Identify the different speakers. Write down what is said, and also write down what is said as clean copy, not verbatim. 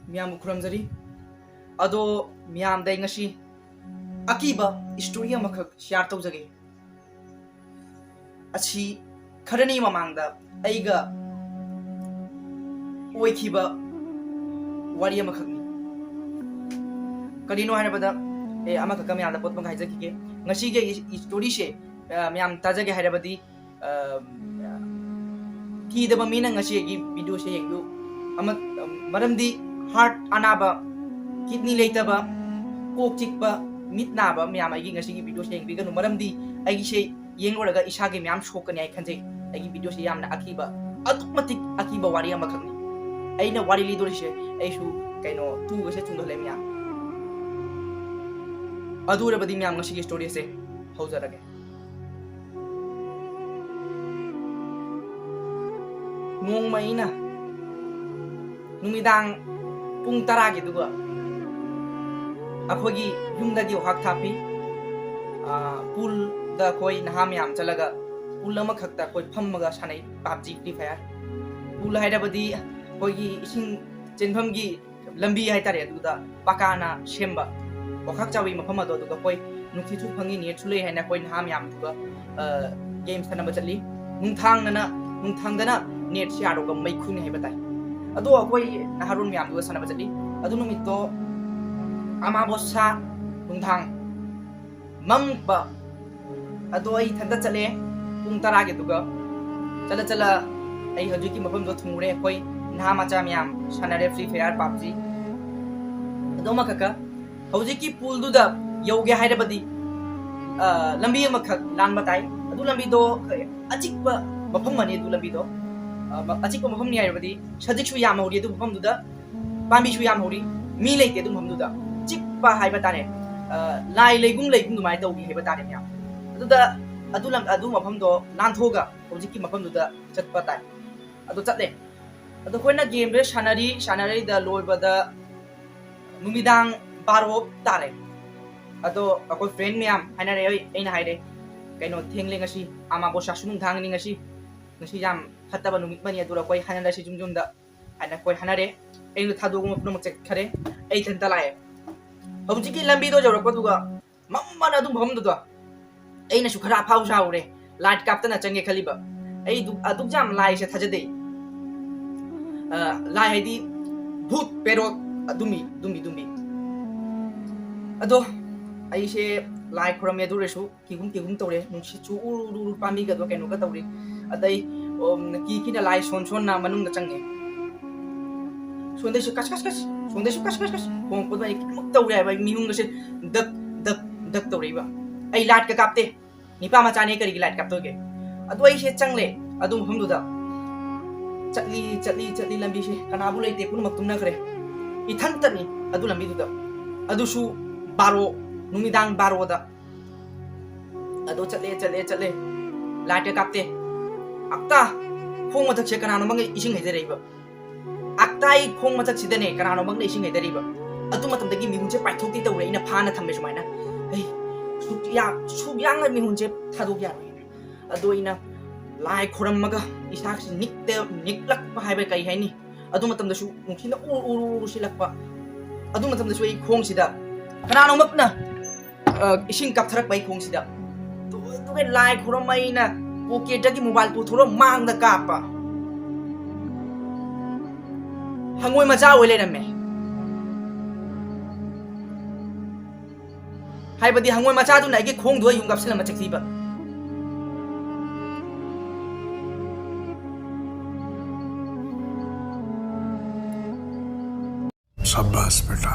Speaker 1: मियाम खुरमजरी अदो मियाम दai ngasi akiba story amakak share tawjage achi kharani mamangda aiga oikhiba wari amakak ni kadino hainabada e amakak miamda pot bang haijaki ngasi ge story she miam tajage hairabadi ki daba mina ngasi gi video she yengdu amat maramdi heart anaba kidney leitaba kok chikpa mit naba myam ai gi ngasi gi video se yengbi ganu maramdi ai gi se yengoraga isa gi myam shokani ai khanje ai gi video se yamna akiba automatic akiba wari ama khagni aina wari li dori se ai su kaino tu ga se chungdo le myam adura badi myam ngasi gi story se haujarage nong maina numidang pung tara gi duga अखोगी युमदगी वहाक थापी pull the कोई नहाम याम चलगा पुल अमा खक्ता कोई फम्मगा सानै PUBG free fire पुल हाइराबदी कोई इसिंग चेनफमगी लंबी हाइतारे दुदा पकाना सेमबा वहाक चावी मफम अदो दुगा कोई नुखिचु फंगी नेट सुले हाइना कोई नहाम याम दुगा गेम सनबा चली नुंथांगदना नेट सियारोगा मैखुनि हाइबताय अदो कोई नहारुन याम दुगा सनबा चली अदु नुमितो अमाबोसा नुंथांग ममपा अदो आई थंदा चले पुंग तरा के दुगा चला चला आई हजु की मफम दो थुंगरे कोई ना मचा म्याम सनरे फ्री फायर पबजी अदो मखका हौजी की पुल दुदा योगे हाइरबदी लंबी मखक लान बताई अदु लंबी दो अचिक मफम मने दु लंबी दो अचिक मफम नि हाइरबदी सजिक सु याम होरी दु मफम दुदा पामी सु याम होरी मी लेते दु मफम दुदा चिक्पा हाइबा तारे लाई लेगुम दुमाय तौगी हाइबा तारे म्याम अदु मफम दो लांथोगा हौजिकी मफम दुदा चटपा ताय अदु चटले अदु कोइना गेम रे सानारी द लोइबदा नुमिदांग बारो तारे अदो अकोइ फ्रेंड म्याम हाइना रे एना हाइरे कैनो थेंगले ngasi आमा बोसा सुनुं थांगनि ngasi याम फत्तबा नुमित मनि अदुरा कोइ हाइना रे जुमजुमदा हाइना कोइ हाना रे एनु थादोगु मफनो मचेक खरे एइ थंता लाए हौजिकी लंबी दो जौरक दुगा मम्मन अदुम भम दुदा एना सु खरा फाउ साउरे लाइट कापतना चंगे खलिबा एइ अदुक जाम लाई से थजदे लाई हैदी भूत पेरो दुमी अदो आई से लाई खरम यदुरेसु किगुम तौरे नुंसि चु उरु पामी गदो कैनो का तौरे अदै किना लाई सोन ना मनुंग चंगे सोंदेसु कस हों को भाई मुक तौरे भाई मिहुंग से दक तौरेबा आई लाइट का कापते निपा मचाने करी लाइट कापतो के अदो आई से चंगले अदु हमदुदा चटली लंबी से कनाबु लेते पुन मक्तुम नखरे इथंतनी अदु लंबी दुदा अदुसु बारो नुमिदांग बारोदा अदो चले लाइट कापते अक्ता खोंग मथक से कनानो मंगे इसिंग हैजरेबा अक्ताई खोंग मथक सिदने कनानो मंगे इसिंग हैजरेबा अदु मतमदगी मिहुंजे पाइथोकती तौरे इना फाना थम्बे सुमाइना हे सुयांग मिहुंजे थादोक यारोइना अदो इना लाई खोरमगा इसाक निकलक हाइबे कई हैनी अदु मतमदसु नुखिना उरु सिलकपा अदु मतमदसु ए खोंग सिदा कनानो मकना इसिंग कापथरक बाई खोंग सिदा तो लाई खोरमैना पोकेटगी मोबाइल पुथोरो मांगदा कापा हंगोय मचा ओइ लेरमे हाइबदी हंगोय मचा दुना आइगे खोंग दुआ युंग गपसिलमा चक्सीबा
Speaker 2: शाबाश बेटा।